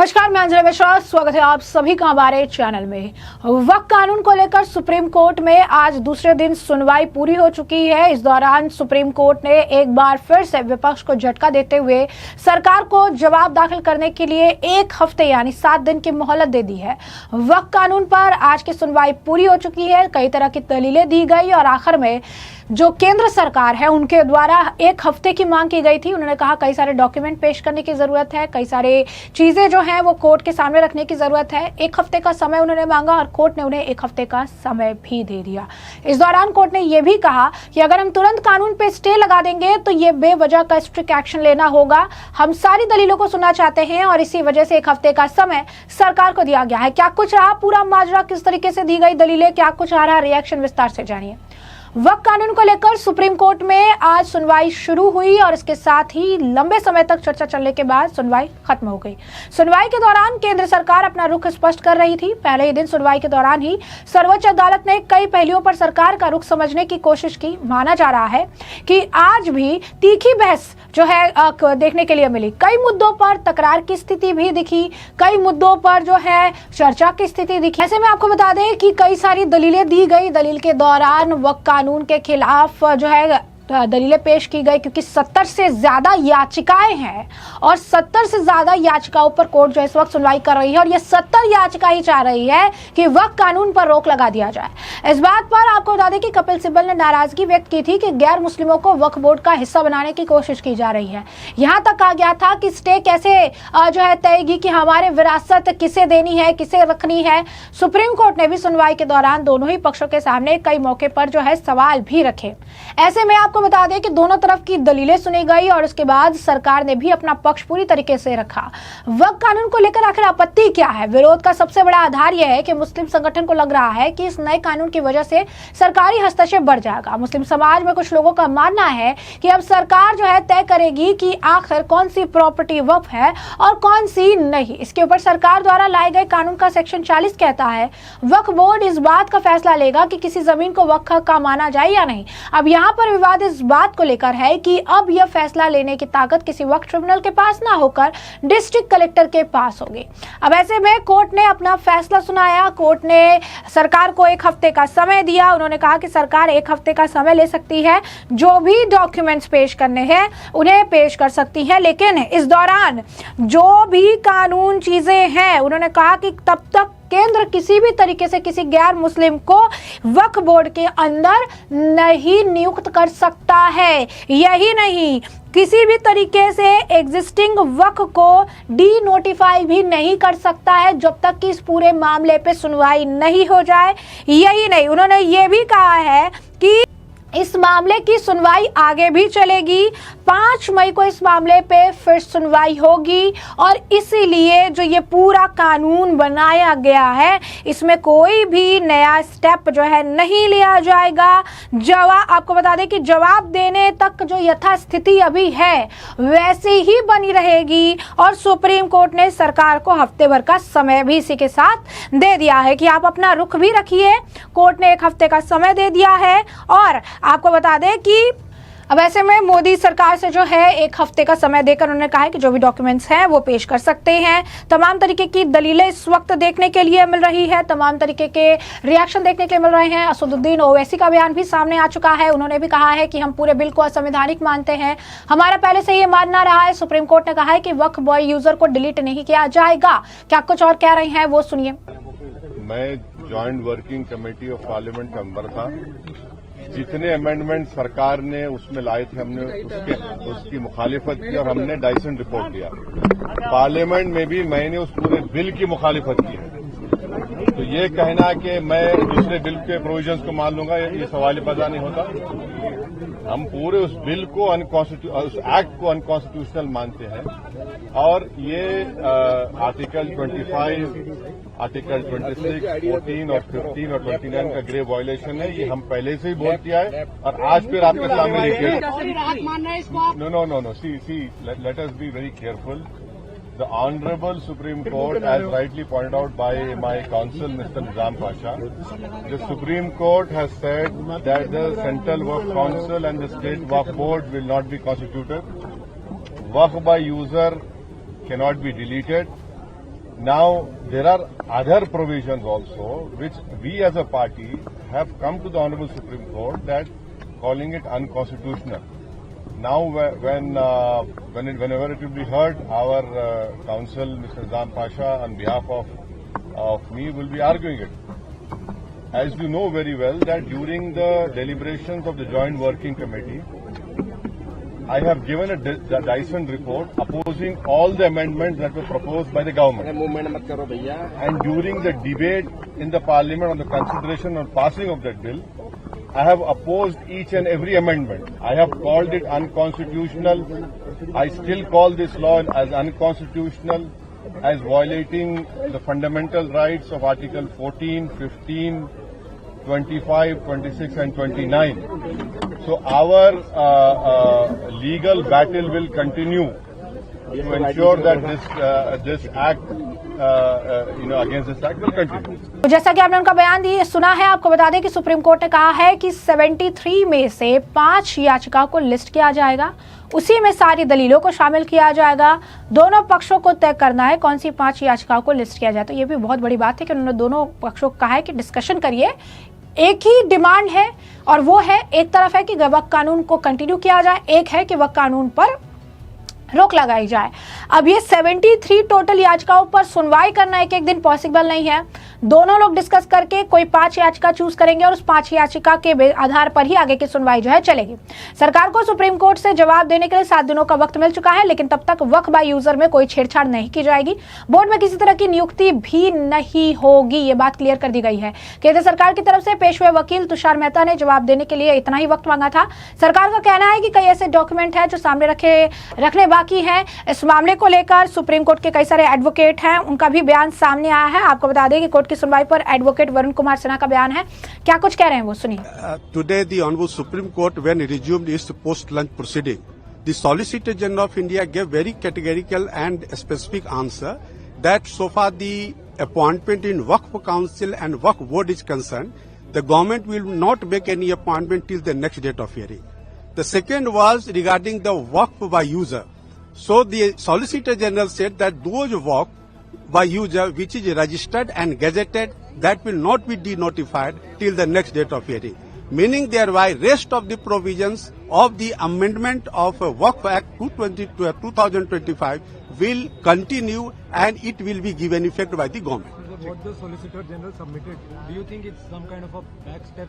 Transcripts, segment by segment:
नमस्कार, मैं अंजलि मिश्रा। स्वागत है आप सभी का हमारे चैनल में। वक्फ कानून को लेकर सुप्रीम कोर्ट में आज दूसरे दिन सुनवाई पूरी हो चुकी है। इस दौरान सुप्रीम कोर्ट ने एक बार फिर से विपक्ष को झटका देते हुए सरकार को जवाब दाखिल करने के लिए 1 हफ्ते यानी 7 दिन की मोहलत दे दी है। वक्फ कानून पर आज की सुनवाई पूरी हो चुकी है। कई तरह की दलीलें दी गई और आखिर में जो केंद्र सरकार है उनके द्वारा 1 हफ्ते की मांग की गई थी। उन्होंने कहा कई सारे डॉक्यूमेंट पेश करने की जरूरत है, कई सारे चीजें जो हैं वो कोर्ट के सामने रखने की जरूरत है। 1 हफ्ते का समय उन्होंने मांगा और कोर्ट ने उन्हें 1 हफ्ते का समय भी दे दिया। इस दौरान कोर्ट ने यह भी कहा कि अगर हम तुरंत कानून पे स्टे लगा देंगे तो ये बेवजह का स्ट्रिक्ट एक्शन लेना होगा। हम सारी दलीलों को सुनना चाहते हैं और इसी वजह से 1 हफ्ते का समय सरकार को दिया गया है। क्या कुछ रहा पूरा माजरा, किस तरीके से दी गई दलीलें, क्या कुछ आ रहा रिएक्शन, विस्तार से जानिए। वक्फ कानून को लेकर सुप्रीम कोर्ट में आज सुनवाई शुरू हुई और इसके साथ ही लंबे समय तक चर्चा चलने के बाद सुनवाई खत्म हो गई। सुनवाई के दौरान केंद्र सरकार अपना रुख स्पष्ट कर रही थी। पहले ही दिन सुनवाई के दौरान ही सर्वोच्च अदालत ने कई पहलुओं पर सरकार का रुख समझने की कोशिश की। माना जा रहा है कि आज भी तीखी बहस जो है देखने के लिए मिली। कई मुद्दों पर तकरार की स्थिति भी दिखी, कई मुद्दों पर जो है चर्चा की स्थिति दिखी। ऐसे में आपको बता दें कि कई सारी दलीलें दी गई। दलील के दौरान वक्फ कानून के खिलाफ जो है दलीलें पेश की गई, क्योंकि 70 से ज्यादा याचिकाएं हैं और 70 से ज्यादा याचिकाओं पर कोर्ट जो इस वक्त सुनवाई कर रही है और ये 70 याचिका ही चाह रही है कि वक्फ कानून पर रोक लगा दिया जाए। इस बात पर आपको बता दें कि कपिल सिब्बल ने नाराजगी व्यक्त की थी कि गैर मुस्लिमों को वक्फ बोर्ड का हिस्सा बनाने की कोशिश की जा रही है। यहाँ तक कहा गया था कि स्टे कैसे जो है तयगी कि हमारे विरासत किसे देनी है, किसे रखनी है। सुप्रीम कोर्ट ने भी सुनवाई के दौरान दोनों ही पक्षों के सामने कई मौके पर जो है सवाल भी रखे। ऐसे में आपको बता दें कि दोनों तरफ की दलीलें सुनी गई और उसके बाद सरकार ने भी अपना पक्ष पूरी तरीके से रखा। वक्फ कानून को लेकर आखिर आपत्ति क्या है? विरोध का सबसे बड़ा आधार यह है कि मुस्लिम संगठन को लग रहा है कि इस नए कानून की वजह से सरकारी हस्तक्षेप बढ़ जाएगा। मुस्लिम समाज में कुछ लोगों का मानना है कि अब सरकार जो है तय करेगी कि आखिर कौन सी प्रॉपर्टी वक्फ है और कौन सी नहीं। इसके ऊपर सरकार द्वारा लाए गए कानून का सेक्शन 40 कहता है वक्फ बोर्ड इस बात का फैसला लेगा कि किसी जमीन को वक्फ का माना जाए या नहीं। अब यहाँ पर विवाद इस बात को लेकर है कि अब यह फैसला लेने की ताकत किसी वक्फ ट्रिब्यूनल के पास ना होकर डिस्ट्रिक्ट कलेक्टर के पास होगी। अब ऐसे में कोर्ट ने अपना फैसला सुनाया। कोर्ट ने सरकार को 1 हफ्ते का समय दिया। उन्होंने कहा कि सरकार 1 हफ्ते का समय ले सकती है, जो भी डॉक्यूमेंट्स पेश करने हैं उन्हें पेश कर सकती है, लेकिन इस दौरान जो भी कानून चीजें हैं उन्होंने कहा कि तब तक केंद्र किसी भी तरीके से किसी गैर मुस्लिम को वक्फ बोर्ड के अंदर नहीं नियुक्त कर सकता है। यही नहीं, किसी भी तरीके से एग्जिस्टिंग वक्फ को डी नोटिफाई भी नहीं कर सकता है जब तक कि इस पूरे मामले पे सुनवाई नहीं हो जाए। यही नहीं, उन्होंने ये भी कहा है कि इस मामले की सुनवाई आगे भी चलेगी। 5 मई को इस मामले पे फिर सुनवाई होगी और इसीलिए जो ये पूरा कानून बनाया गया है इसमें कोई भी नया स्टेप जो है नहीं लिया जाएगा। आपको बता दें कि जवाब देने तक जो यथास्थिति अभी है वैसी ही बनी रहेगी और सुप्रीम कोर्ट ने सरकार को हफ्ते भर का समय भी इसी के साथ दे दिया है कि आप अपना रुख भी रखिए। कोर्ट ने 1 हफ्ते का समय दे दिया है और आपको बता दें कि अब ऐसे में मोदी सरकार से जो है 1 हफ्ते का समय देकर उन्होंने कहा है कि जो भी डॉक्यूमेंट्स हैं वो पेश कर सकते हैं। तमाम तरीके की दलीलें इस वक्त देखने के लिए मिल रही है, तमाम तरीके के रिएक्शन देखने के लिए मिल रहे हैं। असदुद्दीन ओवैसी का बयान भी सामने आ चुका है। उन्होंने भी कहा है कि हम पूरे बिल को असंवैधानिक मानते हैं, हमारा पहले से ये मानना रहा है। सुप्रीम कोर्ट ने कहा है कि वक्फ बॉय यूजर को डिलीट नहीं किया जाएगा। क्या कुछ और कह रहे हैं वो सुनिए। मैं joint working committee of parliament member था। जितने अमेंडमेंट सरकार ने उसमें लाए थे हमने उसकी मुखालिफत की और हमने डाइसेंट रिपोर्ट दिया। पार्लियामेंट में भी मैंने उस पूरे बिल की मुखालिफत की है। तो ये कहना कि मैं दूसरे बिल के प्रोविजंस को मान लूंगा ये सवाल पैदा नहीं होता। हम पूरे उस बिल को उस एक्ट को अनकॉन्स्टिट्यूशनल मानते हैं और ये आर्टिकल 25, आर्टिकल 26, 14 और 15 और 29 का ग्रेव वायलेशन है। ये हम पहले से ही बोल किया है और आज फिर आपके सामने लेके नो सी let us be very careful. The Honorable Supreme Court, as rightly pointed out by my counsel, Mr. Nizam Pasha, the Supreme Court has said that the Central Waqf Council and the State Waqf Board will not be constituted. Waqf by user cannot be deleted. Now, there are other provisions also which we as a party have come to the Honorable Supreme Court that calling it unconstitutional. Now, whenever it will be heard, our counsel, Mr. Nizam Pasha, on behalf of me, will be arguing it. As you know very well that during the deliberations of the Joint Working Committee, I have given a Dyson report opposing all the amendments that were proposed by the government. And during the debate in the Parliament on the consideration and passing of that bill, I have opposed each and every amendment. I have called it unconstitutional. I still call this law as unconstitutional, as violating the fundamental rights of Article 14, 15, 25, 26 and 29. So our legal battle will continue to ensure that this act, against this act will continue. तो जैसा कि आपने उनका बयान सुना है, आपको बता दें कि सुप्रीम कोर्ट ने कहा है कि 73 में से 5 याचिकाओं को लिस्ट किया जाएगा, उसी में सारी दलीलों को शामिल किया जाएगा। दोनों पक्षों को तय करना है कौन सी 5 याचिकाओं को लिस्ट किया जाए। तो ये भी बहुत बड़ी बात है कि उन्होंने दोनों पक्षों को कहा है कि डिस्कशन करिए। एक ही डिमांड है और वो है, एक तरफ है कि वक्फ कानून को कंटिन्यू किया जाए, एक है कि वक्फ कानून पर रोक लगाई जाए। अब ये 73 टोटल याचिकाओं पर सुनवाई करना एक दिन पॉसिबल नहीं है। दोनों लोग डिस्कस करके कोई 5 याचिका चूज करेंगे और उस 5 याचिका के आधार पर ही आगे की सुनवाई जो है चलेगी। सरकार को सुप्रीम कोर्ट से जवाब देने के लिए 7 दिनों का वक्त मिल चुका है, लेकिन तब तक वक्फ बाय यूजर में कोई छेड़छाड़ नहीं की जाएगी। बोर्ड में किसी तरह की नियुक्ति भी नहीं होगी, ये बात क्लियर कर दी गई है। केंद्र सरकार की तरफ से पेश हुए वकील तुषार मेहता ने जवाब देने के लिए इतना ही वक्त मांगा था। सरकार का कहना है कि कई ऐसे डॉक्यूमेंट है जो सामने रखने बाकी है। इस मामले को लेकर सुप्रीम कोर्ट के कई सारे एडवोकेट हैं, उनका भी बयान सामने आया है। आपको बता दें कि कोर्ट की सुनवाई पर एडवोकेट वरुण कुमार सिन्हा का बयान है, क्या कुछ कह रहे हैं वो सुनिए। Today the Honorable Supreme Court, when resumed its post-lunch proceeding, the Solicitor General of India gave very categorical and specific answer that so far the appointment in Waqf Council and Waqf Board is concerned, the government will not make any appointment till the next date of hearing. The second was regarding the Waqf by user. So the Solicitor General said that those Waqf by user which is registered and gazetted, that will not be denotified till the next date of hearing. Meaning thereby rest of the provisions of the amendment of Waqf Act 2025 will continue and it will be given effect by the government. What the Solicitor General submitted, do you think it's some kind of a backstep?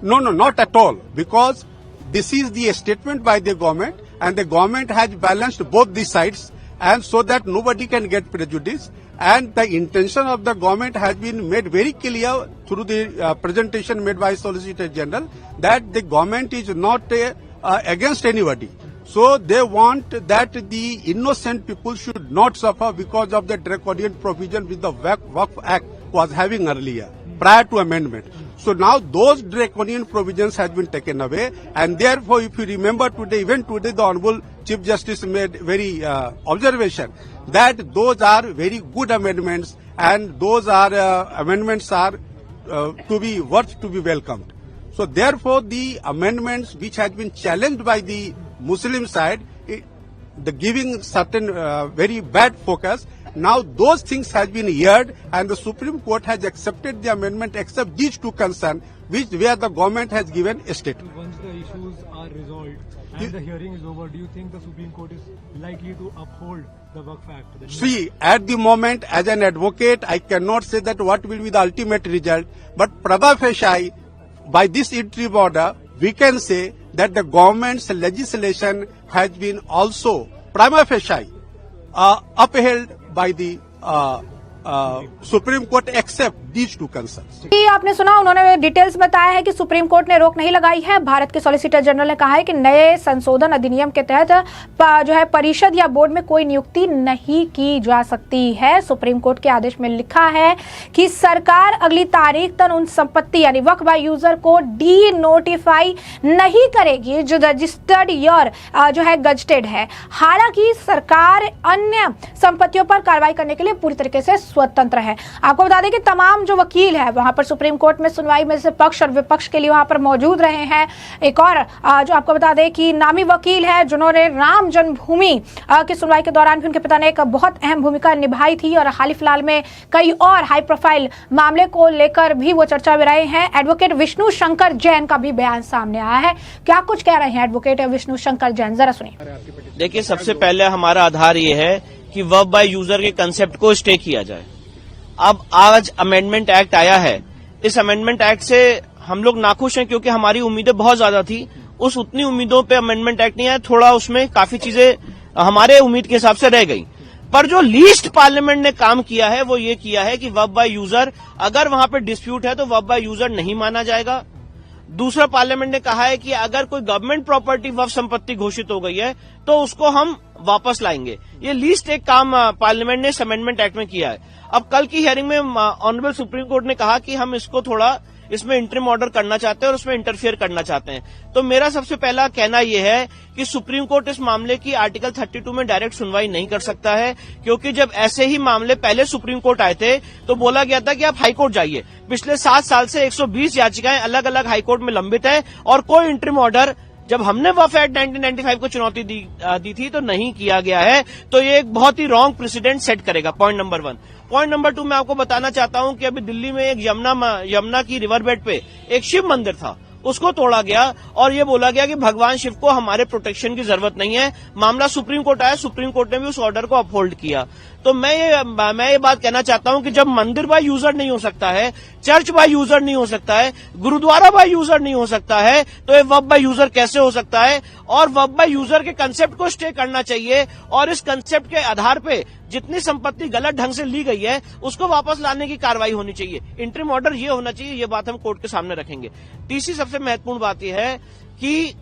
No, not at all, because this is the statement by the government and the government has balanced both the sides, and so that nobody can get prejudice, and the intention of the government has been made very clear through the presentation made by Solicitor General that the government is not against anybody. So they want that the innocent people should not suffer because of the draconian provision which the Waqf Act was having earlier, prior to amendment. So now those draconian provisions have been taken away, and therefore if you remember today, even today the Honorable Chief Justice made very observation that those are very good amendments, and those are amendments are to be worth to be welcomed. So therefore the amendments which has been challenged by the Muslim side, the giving certain very bad focus, now those things has been heard and the Supreme Court has accepted the amendment except these two concerns where the government has given a statement. Once the issues are resolved and the hearing is over, do you think the Supreme Court is likely to uphold the Waqf Act? See, at the moment as an advocate I cannot say that what will be the ultimate result, but prima facie by this interim order we can say that the government's legislation has been also prima facie upheld by the Supreme Court except these two concerns. आपने सुना, उन्होंने details बताया है कि supreme court ने रोक नहीं लगाई है। भारत के सॉलिसिटर जनरल ने कहा है कि नए संशोधन अधिनियम के तहत जो है परिषद या बोर्ड में कोई नियुक्ति नहीं की जा सकती है। सुप्रीम कोर्ट के आदेश में लिखा है कि सरकार अगली तारीख तक उन संपत्ति यानी वक्फ बाय यूजर को डी नोटिफाई नहीं करेगी जो रजिस्टर्ड या जो है गजटेड है। हालांकि सरकार अन्य संपत्तियों पर कार्रवाई करने के लिए पूरी तरीके से स्वतंत्र है। आपको बता दें कि तमाम जो वकील है वहां पर सुप्रीम कोर्ट में सुनवाई में से पक्ष और विपक्ष के लिए वहां पर मौजूद रहे हैं। एक और जो आपको बता दें कि नामी वकील है जिन्होंने राम जन्मभूमि की सुनवाई के दौरान भी उनके पिता ने एक बहुत अहम भूमिका निभाई थी और हाल फिलहाल में कई और हाई प्रोफाइल मामले को लेकर भी वो चर्चा में रहे हैं। एडवोकेट विष्णु शंकर जैन का भी बयान सामने आया है। क्या कुछ कह रहे हैं एडवोकेट विष्णु शंकर जैन, जरा सुनिए। देखिए, सबसे पहले हमारा आधार ये है कि वर्ब बाय यूजर के कंसेप्ट को स्टे किया जाए। अब आज अमेंडमेंट एक्ट आया है, इस अमेंडमेंट एक्ट से हम लोग नाखुश हैं क्योंकि हमारी उम्मीदें बहुत ज्यादा थी। उस उतनी उम्मीदों पे अमेंडमेंट एक्ट नहीं आया, थोड़ा उसमें काफी चीजें हमारे उम्मीद के हिसाब से रह गई। पर जो लीस्ट पार्लियामेंट ने काम किया है वो ये किया है कि वर्ब बाय यूजर, अगर वहां पे डिस्प्यूट है तो वर्ब बाय यूजर नहीं माना जाएगा। दूसरा, पार्लियामेंट ने कहा है कि अगर कोई गवर्नमेंट प्रॉपर्टी वक्फ संपत्ति घोषित हो गई है तो उसको हम वापस लाएंगे। ये लीस्ट एक काम पार्लियामेंट ने इस अमेंडमेंट एक्ट में किया है। अब कल की हियरिंग में ऑनरेबल सुप्रीम कोर्ट ने कहा कि हम इसको थोड़ा इसमें इंटरिम ऑर्डर करना चाहते हैं और उसमें इंटरफियर करना चाहते हैं। तो मेरा सबसे पहला कहना यह है कि सुप्रीम कोर्ट इस मामले की आर्टिकल 32 में डायरेक्ट सुनवाई नहीं कर सकता है, क्योंकि जब ऐसे ही मामले पहले सुप्रीम कोर्ट आए थे तो बोला गया था कि आप हाईकोर्ट जाइए। पिछले 7 साल से 120 याचिकाएं अलग अलग हाईकोर्ट में लंबित है और कोई इंटरिम ऑर्डर जब हमने वक्फ एक्ट 1995 को चुनौती दी थी तो नहीं किया गया है। तो ये एक बहुत ही रॉन्ग प्रेसिडेंट सेट करेगा। Point number 1। पॉइंट नंबर 2, मैं आपको बताना चाहता हूं कि अभी दिल्ली में एक यमुना की रिवर बेड पे एक शिव मंदिर था, उसको तोड़ा गया और ये बोला गया कि भगवान शिव को हमारे प्रोटेक्शन की जरूरत नहीं है। मामला सुप्रीम कोर्ट आया, सुप्रीम कोर्ट ने भी उस ऑर्डर को अपहोल्ड किया। तो मैं ये बात कहना चाहता हूं कि जब मंदिर बाय यूजर नहीं हो सकता है, चर्च बाय यूजर नहीं हो सकता है, गुरुद्वारा बाय यूजर नहीं हो सकता है, तो ये वर्ब बाय यूजर कैसे हो सकता है? और वर्ब बाय यूजर के कंसेप्ट को स्टे करना चाहिए और इस कंसेप्ट के आधार पे जितनी संपत्ति गलत ढंग से ली गई है उसको वापस लाने की कार्रवाई होनी चाहिए। इंटरिम ऑर्डर ये होना चाहिए, ये बात हम कोर्ट के सामने रखेंगे। तीसरी सबसे महत्वपूर्ण बात यह है कि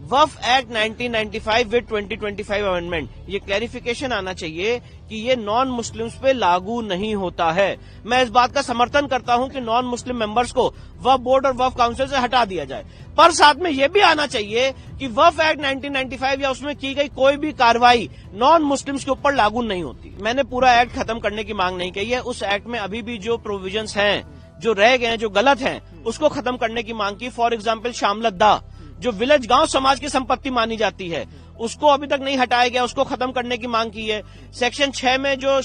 वक्फ एक्ट 1995 विद 2025 अमेंडमेंट, ये क्लैरिफिकेशन आना चाहिए कि ये नॉन मुस्लिम्स पे लागू नहीं होता है। मैं इस बात का समर्थन करता हूं कि नॉन मुस्लिम मेंबर्स को वक्फ बोर्ड और वक्फ काउंसिल से हटा दिया जाए, पर साथ में यह भी आना चाहिए कि वक्फ एक्ट 1995 या उसमें की गई कोई भी कार्रवाई नॉन मुस्लिम्स के ऊपर लागू नहीं होती। मैंने पूरा एक्ट खत्म करने की मांग नहीं की है, उस एक्ट में अभी भी जो प्रोविजंस हैं, जो रह गए हैं, जो गलत हैं, उसको खत्म करने की मांग की। फॉर एग्जाम्पल, शामलद्दा जो विलेज गांव समाज की संपत्ति मानी जाती है उसको अभी तक नहीं हटाया गया, उसको खत्म करने की मांग की है। सेक्शन 6 में जो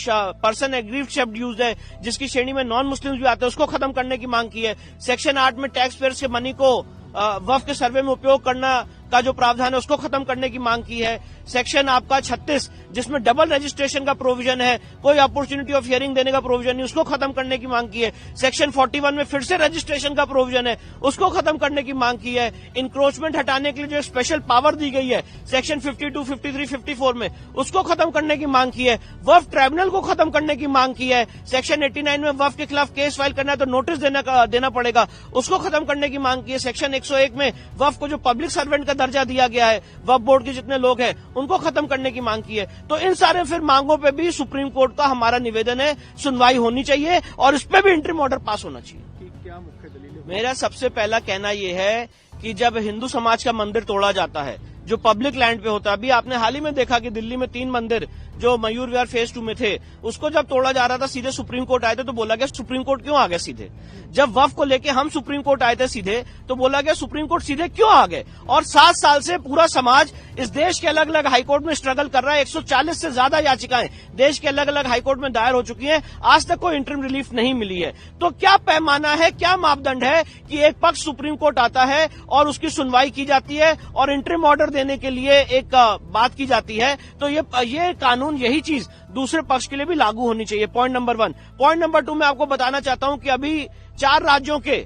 पर्सन एग्रीव्ड शब्द यूज है, जिसकी श्रेणी में नॉन मुस्लिम्स भी आते हैं, उसको खत्म करने की मांग की है। सेक्शन 8 में टैक्स पेयर्स के मनी को वक्फ के सर्वे में उपयोग करना का जो प्रावधान है उसको खत्म करने की मांग की है। सेक्शन आपका 36 जिसमें डबल रजिस्ट्रेशन का प्रोविजन है, कोई अपॉर्चुनिटी ऑफ हियरिंग देने का प्रोविजन नहीं, उसको खत्म करने की मांग की है। सेक्शन 41 में फिर से रजिस्ट्रेशन का प्रोविजन है, उसको खत्म करने की मांग की है। इंक्रोचमेंट हटाने के लिए जो स्पेशल पावर दी गई है सेक्शन 52, 53, 54 में, उसको खत्म करने की मांग की है। वक्फ ट्राइब्यूनल को खत्म करने की मांग की है। सेक्शन 89 में वक्फ के खिलाफ केस फाइल करना है तो नोटिस देना पड़ेगा, उसको खत्म करने की मांग की है। सेक्शन 101 में वक्फ को जो पब्लिक सर्वेंट का दर्जा दिया गया है, वक्फ बोर्ड के जितने लोग हैं उनको खत्म करने की मांग की है। तो इन सारे फिर मांगों पे भी सुप्रीम कोर्ट का हमारा निवेदन है, सुनवाई होनी चाहिए और इस पे भी इंटरिम ऑर्डर पास होना चाहिए। क्या मुख्य दलील? मेरा सबसे पहला कहना यह है कि जब हिंदू समाज का मंदिर तोड़ा जाता है जो पब्लिक लैंड पे होता है, अभी आपने हाल ही में देखा कि दिल्ली में 3 मंदिर जो मयूर विहार फेज 2 में थे, उसको जब तोड़ा जा रहा था सीधे सुप्रीम कोर्ट आए थे तो बोला गया सुप्रीम कोर्ट क्यों आ गए सीधे। जब वक्फ को लेके हम सुप्रीम कोर्ट आए थे सीधे तो बोला गया सुप्रीम कोर्ट सीधे क्यों आ गए। और 7 साल से पूरा समाज इस देश के अलग अलग हाईकोर्ट में स्ट्रगल कर रहा है। 140 से ज्यादा याचिकाएं देश के अलग अलग हाईकोर्ट में दायर हो चुकी हैं, आज तक कोई इंटरिम रिलीफ नहीं मिली है। तो क्या पैमाना है, क्या मापदंड है कि एक पक्ष सुप्रीम कोर्ट आता है और उसकी सुनवाई की जाती है और इंटरिम ऑर्डर देने के लिए एक बात की जाती है, तो ये कानून, यही चीज दूसरे पक्ष के लिए भी लागू होनी चाहिए। Point number 1। पॉइंट नंबर 2, मैं आपको बताना चाहता हूं कि अभी 4 राज्यों के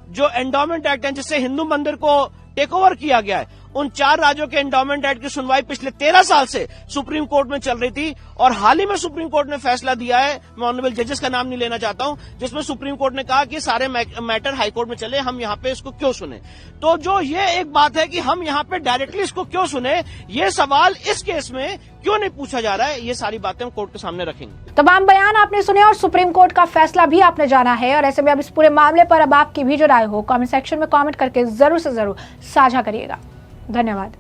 जो एंडोमेंट एक्ट हैं जिससे हिंदू मंदिर को टेक ओवर किया गया है, उन 4 राज्यों के एंडोमेंट एक्ट की सुनवाई पिछले 13 साल से सुप्रीम कोर्ट में चल रही थी और हाल ही में सुप्रीम कोर्ट ने फैसला दिया है, मैं ऑनरेबल जजेस का नाम नहीं लेना चाहता हूं, जिसमें सुप्रीम कोर्ट ने कहा कि सारे मैटर हाई कोर्ट में चले, हम यहां पे इसको क्यों सुने। तो जो ये एक बात है कि हम यहां पे डायरेक्टली इसको क्यों सुने, ये सवाल इस केस में क्यों नहीं पूछा जा रहा है, ये सारी बातें हम कोर्ट के सामने रखेंगे। तमाम बयान आपने सुने और सुप्रीम कोर्ट का फैसला भी आपने जाना है, और ऐसे में अब इस पूरे मामले पर अब आपकी भी जो राय हो कमेंट सेक्शन में कमेंट करके जरूर से जरूर साझा करिएगा। धन्यवाद।